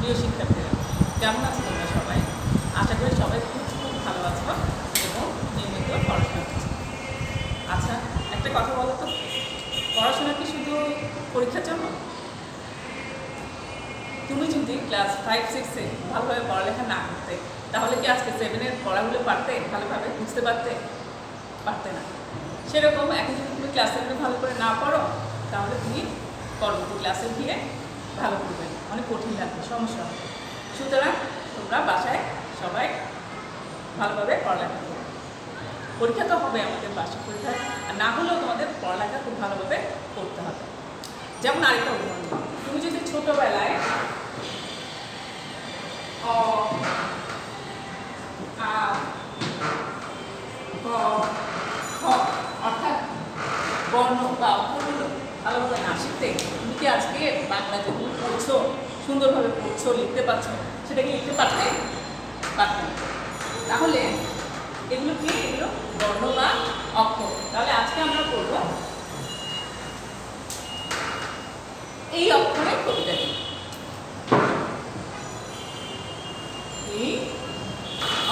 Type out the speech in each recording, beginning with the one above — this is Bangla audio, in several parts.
প্রিয় শিক্ষার্থীরা, কেমন আছো তোমরা সবাই? আশা করি সবাই খুব ভালো আছো এবং নিয়মিত পড়াশোনা করছো। আচ্ছা, একটা কথা বলো তো, পড়াশোনা কি শুধু পরীক্ষার জন্য? তুমি যদি ক্লাস 5-6-এ ভালোভাবে পড়ালেখা না করতে, তাহলে কি আজকে 7-এর পড়াগুলো পারতে, ভালোভাবে বুঝতে পারতে না। সেরকম এখন যদি তুমি ক্লাস 7-এ ভালো করে না পড়ো, তাহলে তুমি পরবর্তী ক্লাসে গিয়ে ভালো করবে, অনেক কঠিন লাগবে, সমস্যা হবে। সুতরাং তোমরা বাসায় সবাই ভালোভাবে পড়ালেখা করো। পরীক্ষা তো হবে আমাদের বার্ষিক পরীক্ষা, আর না হলেও তোমাদের পড়ালেখা খুব ভালোভাবে করতে হবে। যেমন আরেকটা উদাহরণ, তুমি যদি ছোটবেলায় অর্থাৎ বর্ণ বা অক্ষরগুলো ভালোভাবে না শিখতে, তুমি কি আজকে বাংলা যেগুলো পড়ছো, সুন্দরভাবে পড়ছো, লিখতে পারছো, সেটাকে লিখতে পারতে না। তাহলে এগুলো কি? এগুলো বর্ণ বা অক্ষর। তাহলে আজকে আমরা পড়ব এই অক্ষরের কবিতাটি। এই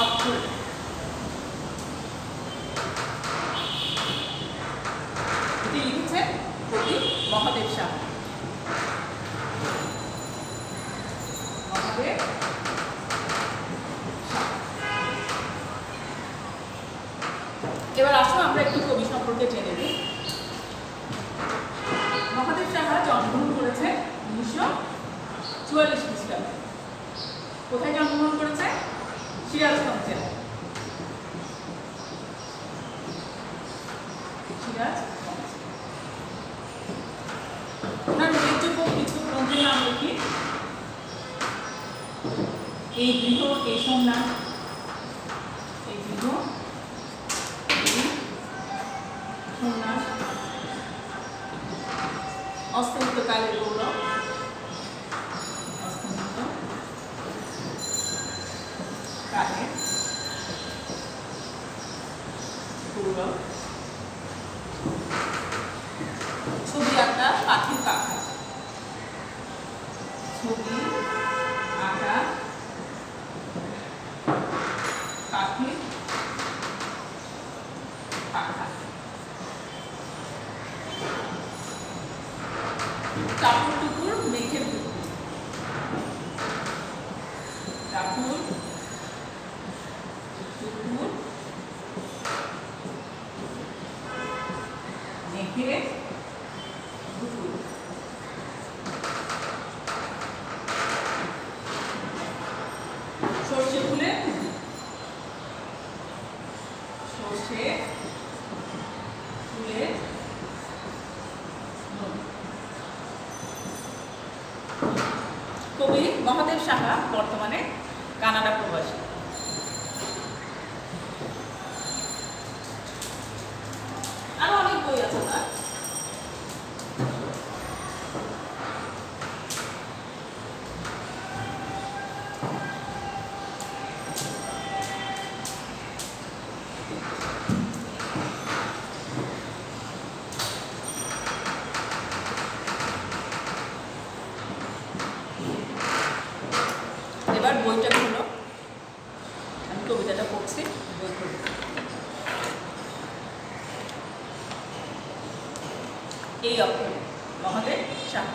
অক্ষর এটি লিখেছেন কবি মহাদেব সাহা। এবার আসো আমরা একটু কবি সম্পর্কে জেনে নিই। মহাদেব সাহা জন্মগ্রহণ করেছে 1944 খ্রিস্টাব্দে। কোথায় জন্মগ্রহণ করেছে? সিরাজগঞ্জ জেলায়। ওনার উল্লেখযোগ্য কিছু গ্রন্থের নাম লিখি। এই গৃহ, এই সোমনাথ, এই গৃহ, সোমনাথ, অস্তমিত কালের গৌরব, অস্তমিত কালের গৌরব, ছবি আঁকা পাখির পাখা, ছবি আঁকা পাখির পাখা, কাপড় টুকুর মেঘের টুকুর, কাপড় টুকুর মেঘের টুকুর, সর্ষে ফুলের সর্ষে ফুলের কবি মহাদেব সাহা বর্তমানে কানাডা প্রবাসী। আরো অনেক বই আছে না? এবার বইটা হলো, আমি কবিতাটা পড়ছি, বই পড়ব। এই অক্ষর, মহাদেব সাহা।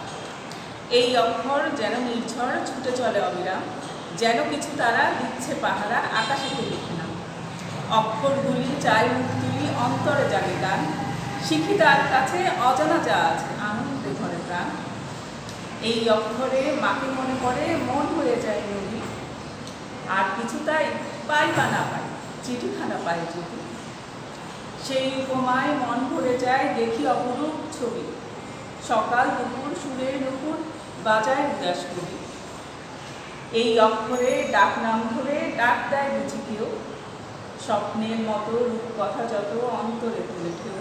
এই অক্ষর যেন নির্ঝর ছুটে চলে অবিরাম, যেন কিছু তারা দিচ্ছে পাহারা, আকাশেতে লিখে নাম। অক্ষরগুলি চাই মুক্তি, অন্তরে জাগে গান, শিখি তার কাছে অজানা যা আছে, আনন্দে ভরে প্রাণ। এই অক্ষরে মাকে মনে করে মন হয়ে যায় নদী, আর কিছু তাই পাই বা না পাই, চিঠিখানা পাই যদি। সেই উপমায় মন ভরে যায়, দেখি অপরূপ ছবি, সকাল দুপুর সুরে নুপুর বাজায় উদাস কবি। এই অক্ষরে ডাক নাম ধরে ডাক দেয় বুঝি কেউ, স্বপ্নের মতো রূপকথা যত অন্তরে তুলে ঠেউ।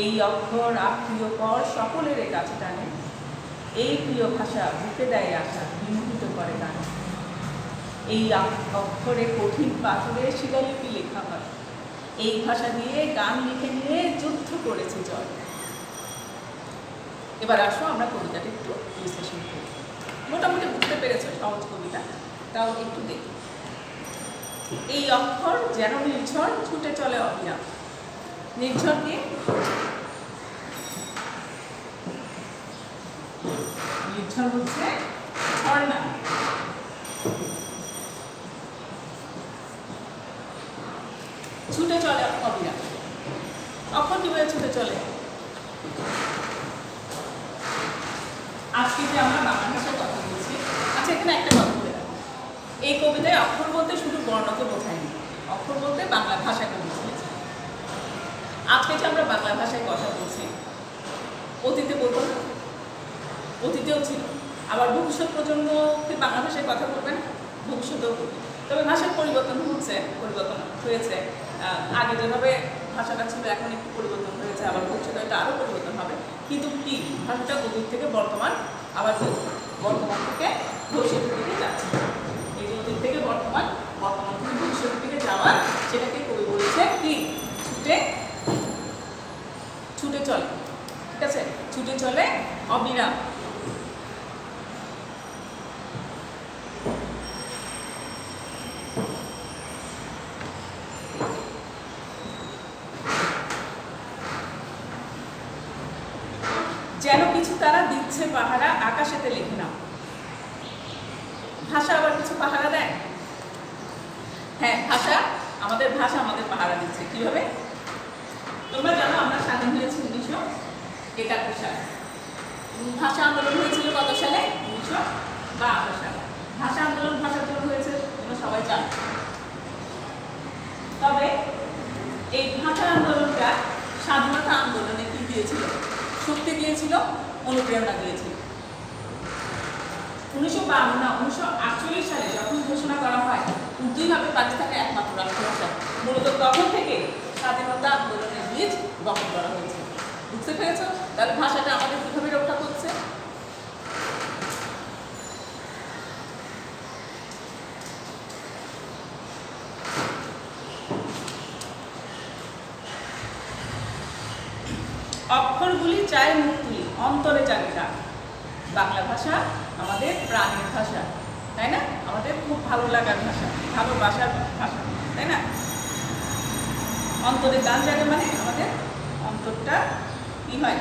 এই অক্ষর আপ্রিয় কর সকলের কাছে টানে, এই প্রিয় ভাষা বুকে দেয় আশা, বিমোহিত করে গানে। এই অক্ষরে কঠিন পাথরে শিলালিপি লেখা হয়, এই ভাষা দিয়ে গান লিখে নিয়ে যুদ্ধ করেছে জয়। এবার আসো আমরা কবিতাটা একটু বিশ্লেষণ করি। মোটামুটি বুঝতে পেরেছো, সহজ কবিতা, তাও একটু দেখি। এই অক্ষর যেন নির্ঝর ছুটে চলে অবিরাম। নির্ঝর কি? নির্ঝর হচ্ছে ঝর্ণা। ছুটে চলে অবিরাম। অক্ষর কিভাবে ছুটে চলে? আজকে যে আমরা বাংলা ভাষায় কথা বলছি, আচ্ছা এখানে একটা কথা বলে রাখো, এই কবিতায় অক্ষর বলতে শুধু বর্ণকে বোঝায়নি, অক্ষর বলতে বাংলা ভাষাকে বুঝিয়েছে। আজকে যে আমরা বাংলা ভাষায় কথা বলছি, অতীতে বলবো না? অতীতেও ছিল, আবার ভবিষ্যৎ প্রজন্মকে বাংলা ভাষায় কথা বলবেন, ভবিষ্যতেও বলবে। তবে ভাষার পরিবর্তন হয়েছে। আগে যেভাবে ভাষাটা ছিল এখন একটু পরিবর্তন হয়েছে, আবার ভবিষ্যতে হয়তো আরও পরিবর্তন হবে। কিন্তু কি ভাষাটা অতীত থেকে বর্তমান, আবার বর্তমান থেকে ভবিষ্যতের দিকে যাচ্ছে। এই যে অতীত থেকে বর্তমান, বর্তমান থেকে ভবিষ্যতের দিকে যাওয়া, সেটাকে কবি বলেছে কি ছুটে চলে। ঠিক আছে, ছুটে চলে অবিরাম। যেন কিছু তারা দিচ্ছে পাহারা আকাশেতে লিখে নাও। ভাষা আবার কিছু পাহারা দেয়। হ্যাঁ, ভাষা আমাদের পাহারা দিচ্ছে। কিভাবে? তোমরা জানো আমরা স্বাধীন হয়েছি 1971 সালে। ভাষা আন্দোলন হয়েছিল কত সালে? 1952 সালে। ভাষা আন্দোলন হয়েছে তোমরা সবাই জানো। তবে এই ভাষা আন্দোলনটা স্বাধীনতা আন্দোলনে কি দিয়েছিল? শক্তি দিয়েছিল, অনুপ্রেরণা দিয়েছিল। 1948 সালে যখন ঘোষণা করা হয় উর্দুই হবে পাকিস্তানের একমাত্র রাষ্ট্রভাষা, মূলত তখন থেকে স্বাধীনতা আন্দোলনের বীজ বপন করা হয়েছে। বুঝতে পেরেছ? তাহলে ভাষাটা আমাদের কিভাবে রক্ষা করছে? অক্ষরগুলি চায় মুখ তুলি, অন্তরে জাগে ডাক। বাংলা ভাষা আমাদের প্রাণের ভাষা, তাই না? আমাদের খুব ভালো লাগার ভাষা, ভালোবাসার ভাষা, তাই না? অন্তরে গান জাগে মানে আমাদের অন্তরটা কি হয়?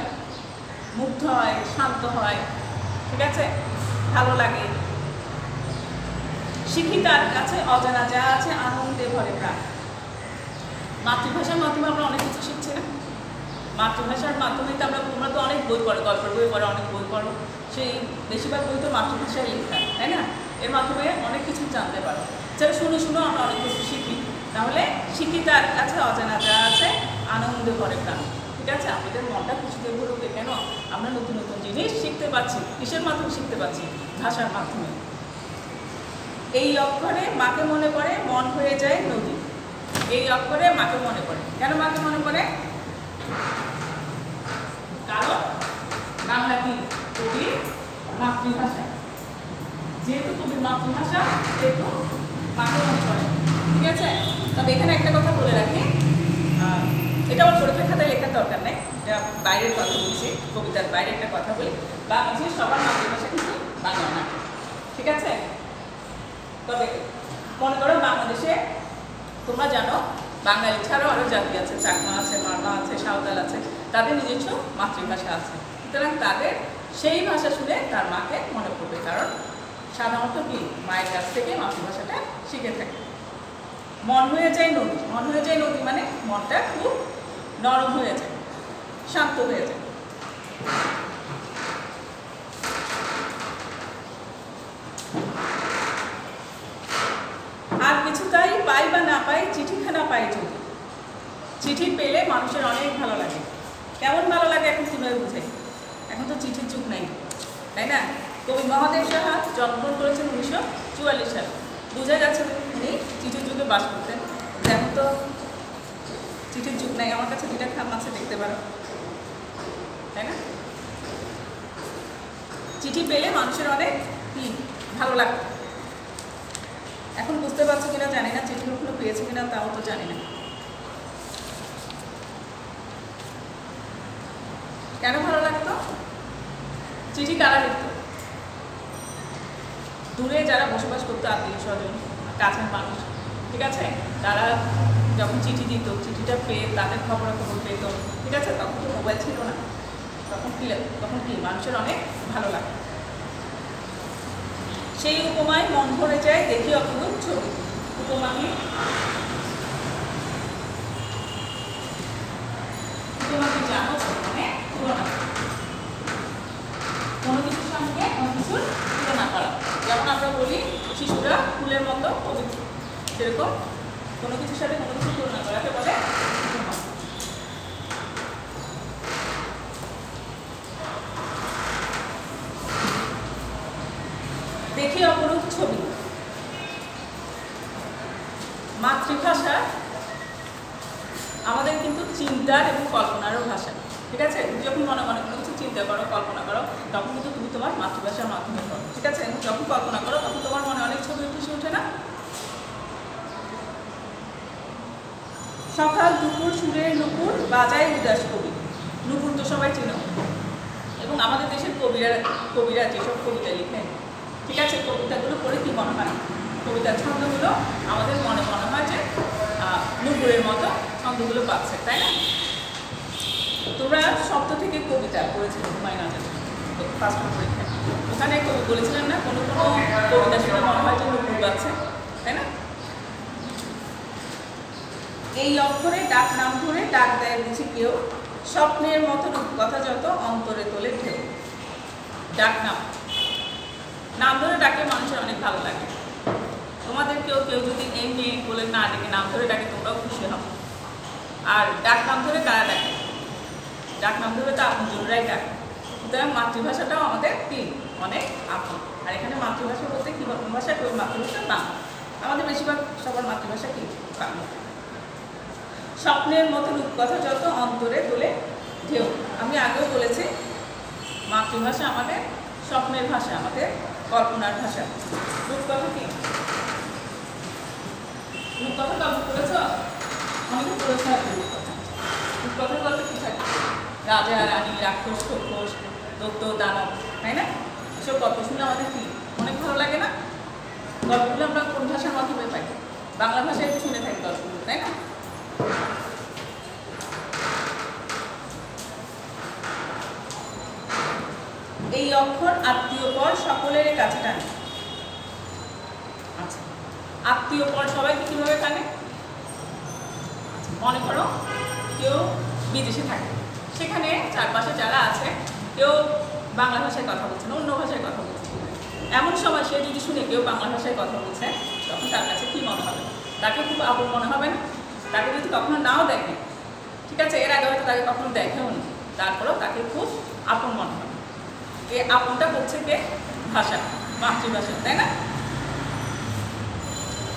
মুগ্ধ হয়, শান্ত হয়, ঠিক আছে, ভালো লাগে। শিখি তার কাছে অজানা যা আছে, আনন্দে ভরে প্রাণ। মাতৃভাষার মাধ্যমে আমরা অনেক কিছু শিখছি না? মাতৃভাষার মাধ্যমে তো তোমরা তো অনেক বই পড়ো, গল্পের বই পড়ো, অনেক বই পড়ো, সেই বেশিরভাগ বই তো মাতৃভাষায় লেখা, তাই না? এর মাধ্যমে অনেক কিছু জানতে পারো। যারা শুনো আমরা অনেক কিছু শিখি। তাহলে শিখি তার কাছে অজানা যা আছে, আনন্দে ভরে প্রাণ। ঠিক আছে, আমাদের মনটা খুশিতে ভরে উঠে। কেন? আমরা নতুন নতুন জিনিস শিখতে পারছি। কিসের মাধ্যমে শিখতে পারছি? ভাষার মাধ্যমে। এই অক্ষরে মাকে মনে পড়ে, মন হয়ে যায় নদী। এই অক্ষরে মাকে মনে পড়ে। কেন মাকে মনে পড়ে? কারণ বাংলা কি কবির মাতৃভাষা। যেহেতু কবির মাতৃভাষা, সেহেতু মাকে মনে পড়ে। ঠিক আছে, তবে এখানে একটা কথা বলে রাখি, এটা আমার পরীক্ষার খাতায় লেখার দরকার নেই, এটা বাইরের কথা বলছি, কবিতার বাইরে একটা কথা বলি। বাংলাদেশের সবার মাতৃভাষা কিন্তু বাংলা না। ঠিক আছে, তবে মনে করো বাংলাদেশে তোমরা জানো বাঙালি ছাড়াও আরও জাতি আছে, চাকমা আছে, মারমা আছে, সাঁওতাল আছে, তাদের নিজস্ব মাতৃভাষা আছে। সুতরাং তাদের সেই ভাষা শুনে তার মাকে মনে পড়বে, কারণ সাধারণত কি মায়ের কাছ থেকে মাতৃভাষাটা শিখে থাকে। মন হয়ে যায় নদী। মন হয়ে যায় নদী মানে মনটা খুব নরম হয়ে যায়, শান্ত হয়ে যায়। আর কিছু তাই পাই বা না পাই, চিঠিখানা পাই যদি। চিঠি পেলে মানুষের অনেক ভালো লাগে। কেমন ভালো লাগে এখন কীভাবে বুঝে? এখন তো চিঠির যুগ নাই, তাই না? কবি মহাদেব সাহা জন্মগ্রহণ করেছেন 1944 সালে। বোঝা যাচ্ছে উনি চিঠির যুগে বাস করতেন। এখন তো চিঠির যুগ নাই। আমার কাছে দুইটা খাম আছে, দেখতে পারো, তাই না? চিঠি পেলে মানুষের অনেক কি ভালো লাগতো। এখন বুঝতে পারছো কিনা জানি না, চিঠিগুলো পেয়েছে কিনা তাও তো জানি না। কেন ভালো লাগতো? চিঠি কারা লিখত? দূরে যারা বসবাস করতো আত্মীয় স্বজন কাছের মানুষ, ঠিক আছে, তারা যখন চিঠি দিত, চিঠিটা পেয়ে তাদের খবরাখবর পেত, ঠিক আছে, তখন তো মোবাইল ছিল না, তখন কি মানুষের অনেক ভালো লাগে। সেই উপমায় মন ভরে যায় দেখি অপরূপ ছবি। উপমা কি? উপমা কি জানো? মানে তুলনা, কোনো কিছুর সঙ্গে কোনো কিছুর তুলনা করা। যেমন আমরা বলি শিশুরা ফুলের মতো পবিত্র, সেরকম কোনো কিছুর সাথে কোনো কিছু তুলনা করাকে বলে উপমা। দেখি অপরূপ ছবি। মাতৃভাষা আমাদের কিন্তু চিন্তার এবং কল্পনারও ভাষা, ঠিক আছে। যখন মনে মনে কোনো কিছু চিন্তা করো, কল্পনা করো, তখন কিন্তু তুমি তোমার মাতৃভাষার মাধ্যমে করো, ঠিক আছে। এবং যখন কল্পনা করো তখন তোমার মনে অনেক ছবি ভেসে ওঠে না? সকাল দুপুর সুরের নুপুর বাজায় উদাস কবি। নুপুর তো সবাই চেনো, এবং আমাদের দেশের কবিরা যেসব কবিতা লিখেন, ঠিক আছে, কবিতাগুলো পড়ে কি মনে হয়? কবিতার ছন্দগুলো আমাদের মনে হয় যে নুপুরের মতো ছন্দগুলো পাচ্ছে, তাই না? তোমরা শব্দ থেকে কবিতা পড়েছিল হুমায়ুন আজাদের ফার্স্ট পরীক্ষায়, ওখানে কবি বলেছিলেন না কোনো কবিতা শুনে মনে হয় যে নুপুর পাচ্ছে, তাই না? এই অক্ষরে ডাক নাম ধরে ডাক দেয় বুঝি কেউ, স্বপ্নের মতো রূপকথা যত অন্তরে তোলে ঢেউ। ডাক নাম ধরে ডাকে মানুষের অনেক ভালো লাগে। তোমাদের কেউ যদি এমনি বলে না ডেকে নাম ধরে ডাকে, তোমরাও খুশি হও। আর ডাক নাম ধরে কারা ডাকে? ডাক নাম ধরে তো আপনজনরাই ডাকে। সুতরাং মাতৃভাষাটাও আমাদের কি অনেক আপন। আর এখানে মাতৃভাষা বলতে কি ভাষা? মাতৃভাষা বাংলা। আমাদের বেশিরভাগ সবার মাতৃভাষা কি বাংলা। স্বপ্নের মতো রূপকথা যত অন্তরে তোলে ঢেউ। আমি আগেও বলেছি মাতৃভাষা আমাদের স্বপ্নের ভাষা, আমাদের কল্পনার ভাষা। রূপকথা কি? রূপকথা কল্প করেছ? অনেকে পড়েছে আর রূপকথা। রূপকথার গল্পে কি থাকে? রাজা রানী, রাক্ষস খোকস, দৈত্য দানব, তাই না? এসব গল্প শুনে আমাদের কি অনেক ভালো লাগে না? গল্পগুলো আমরা কোন ভাষার মাধ্যমে পাই? বাংলা ভাষায় তো শুনে থাকি গল্পগুলো, তাই না? এই অক্ষর আত্মীয় পর সকলের কাছে টানে। আচ্ছা, আত্মীয় পর সবাইকে কিভাবে টানে? মনে করো কেউ বিদেশে থাকে, সেখানে চারপাশে যারা আছে কেউ বাংলা ভাষায় কথা বলছে না, অন্য ভাষায় কথা বলছে। এমন সময় সে যদি শুনে কেউ বাংলা ভাষায় কথা বলছে, তখন তার কাছে কি মনে হবে? তাকে খুব আপন মনে হবে না? তাকে যদি কখনো নাও দেখে, ঠিক আছে, এর আগে হয়তো তাকে কখনো দেখেও নি, তারপরেও তাকে খুব আপন মনে হবে। এই আপনটা করছে কে? ভাষা, মাতৃভাষা, তাই না?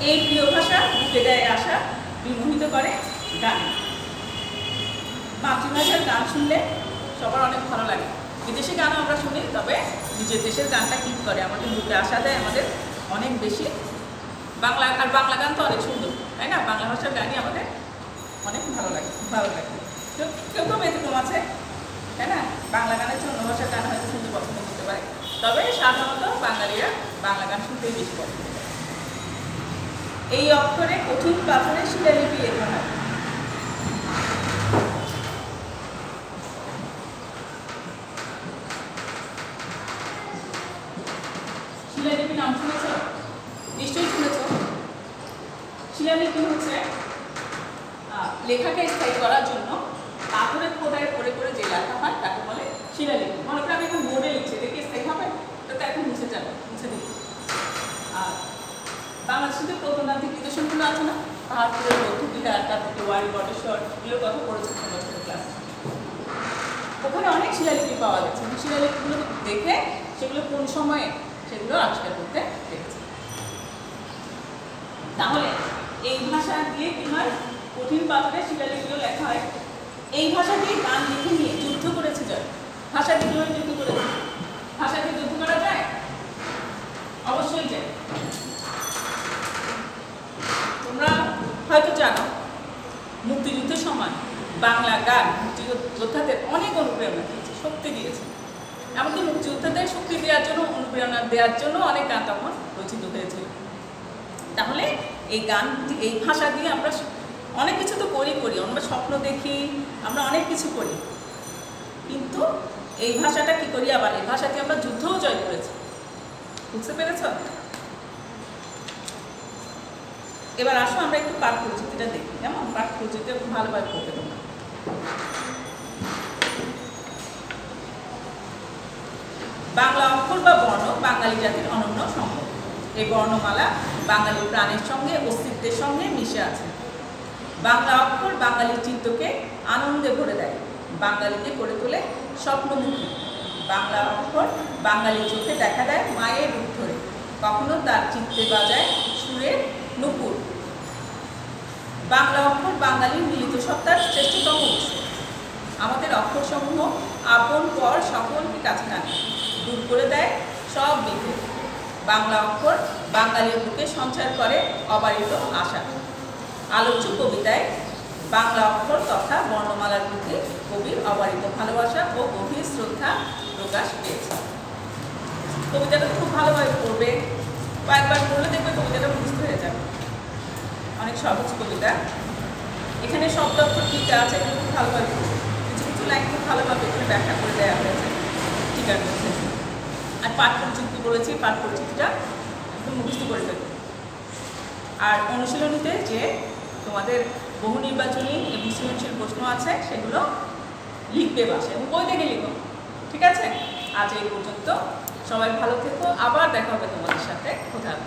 এই প্রিয় ভাষা বুকে দেয় আশা, বিমোহিত করে গানে। মাতৃভাষার গান শুনলে সবার অনেক ভালো লাগে। বিদেশি গানও আমরা শুনি, তবে নিজের দেশের গানটা কি করে আমাদের বুকে আশা দেয় আমাদের অনেক বেশি। বাংলা গান তো অনেক সুন্দর, তাই না? বাংলা ভাষার গানই আমাদের অনেক ভালো লাগে। কেউ ব্যতিক্রম আছে, তাই না? বাংলা গানের চেয়ে অন্য ভাষার গান হয়তো শুনতে পছন্দ করতে পারে, তবে সাধারণত বাঙালিরা বাংলা গান শুনতেই বেশি পছন্দ করে। এই অক্ষরে কঠিন পাথরের শিলালিপি লেখা হয়। শিলালিপি নাম শুনেছ? নিশ্চয়ই শুনেছ। শিলালিপি হচ্ছে লেখাকে স্থায়ী করার জন্য পাথরের খোদাই করে যে লেখা হয় তাকে বলে শিলালিপি। মনে করে আমি এখন বোর্ডে লিখছি, দেখে স্থায়ী হবে? তো এখন মুছে যাবে, মুছে দিই। আর বাংলাদেশের প্রত্নতান্ত্রিক নিদর্শনগুলো আছে না, পাহাড়পুরের বৌদ্ধবিহার, তারপরে ওয়ারি বটেশ্বর, এগুলোর কথা পড়েছে বছরের ক্লাসে। ওখানে অনেক শিলালিপি পাওয়া গেছে। শিলালিপিগুলো দেখে সেগুলো কোন সময়ে সেগুলো আবিষ্কার করতে পেরেছে। তাহলে এই ভাষা দিয়ে কি হয়? কঠিন পাথরের শিলালিপিও লেখা হয়। এই ভাষা দিয়ে গান লিখে নিয়ে যুদ্ধ করেছে যারা, ভাষা দিয়ে যুদ্ধ করেছে। ভাষা দিয়ে যুদ্ধ করা যায়? অবশ্যই যায়। তোমরা হয়তো জানো মুক্তিযুদ্ধের সময় বাংলা গান মুক্তিযোদ্ধাদের অনেক অনুপ্রেরণা দিয়েছে, শক্তি দিয়েছে। এমনকি মুক্তিযোদ্ধাদের শক্তি দেওয়ার জন্য, অনুপ্রেরণা দেওয়ার জন্য অনেক গান তখন এই গান, এই ভাষা দিয়ে আমরা অনেক কিছু তো করি, আমরা স্বপ্ন দেখি, আমরা অনেক কিছু করি, কিন্তু এই ভাষাটা কি করি, আবার এই ভাষাকে আমরা যুদ্ধও জয় করেছি। বুঝতে পেরেছ? এবার আসো আমরা একটু পাঠ পরিচিতিটা দেখি। কেমন পাঠ পরিচিতি খুব ভালোভাবে করতে তোমরা। বাংলা অক্ষর বা বর্ণ বাঙালি জাতির অনন্য সম্পদ। এই বর্ণমালা বাঙালির প্রাণের সঙ্গে, অস্তিত্বের সঙ্গে মিশে আছে। বাংলা অক্ষর বাঙালির চিত্তকে আনন্দে ভরে দেয়, বাঙালিকে করে তোলে স্বপ্নমুখী। বাংলা অক্ষর বাঙালির চোখে দেখা দেয় মায়ের রূপ ধরে, কখনো তার চিত্তে বাজায় সুরের নুপুর। বাংলা অক্ষর বাঙালির মিলিত সত্তার শ্রেষ্ঠতম উৎস। আমাদের অক্ষরসমূহ আপন পর সকলকে কাছে টানে, দূর করে দেয় সব বিভেদ। বাংলা অক্ষর বাঙালির বুকে সঞ্চার করে অবারিত আশা। আলোচ্য কবিতায় বাংলা অক্ষর তথা বর্ণমালার প্রতি কবির অবারিত ভালোবাসা ও গভীর শ্রদ্ধা প্রকাশ পেয়েছে। কবিতাটা খুব ভালোভাবে পড়বে, কয়েকবার পড়লে দেখবে কবিতাটা বুঝতে হয়ে যাবে। অনেক সহজ কবিতা। এখানে শব্দ অক্ষর টিকা আছে, এগুলো খুব ভালোভাবে পড়বে। কিছু কিছু লাইন খুব ভালোভাবে এখানে ব্যাখ্যা করে দেওয়া হয়েছে টিকার মধ্যে। আর পাঠ পরিচিতি বলেছি, পাঠ পরিচিতিটা একদম মুখস্থ করে ফেলবে। আর অনুশীলনীতে যে তোমাদের বহু নির্বাচনী এবং সৃজনশীল প্রশ্ন আছে সেগুলো লিখবে বাসায় এবং বই দেখে লিখো। ঠিক আছে? আজ এই পর্যন্ত। সবাই ভালো থেকো, আবার দেখা হবে তোমাদের সাথে। কোথাও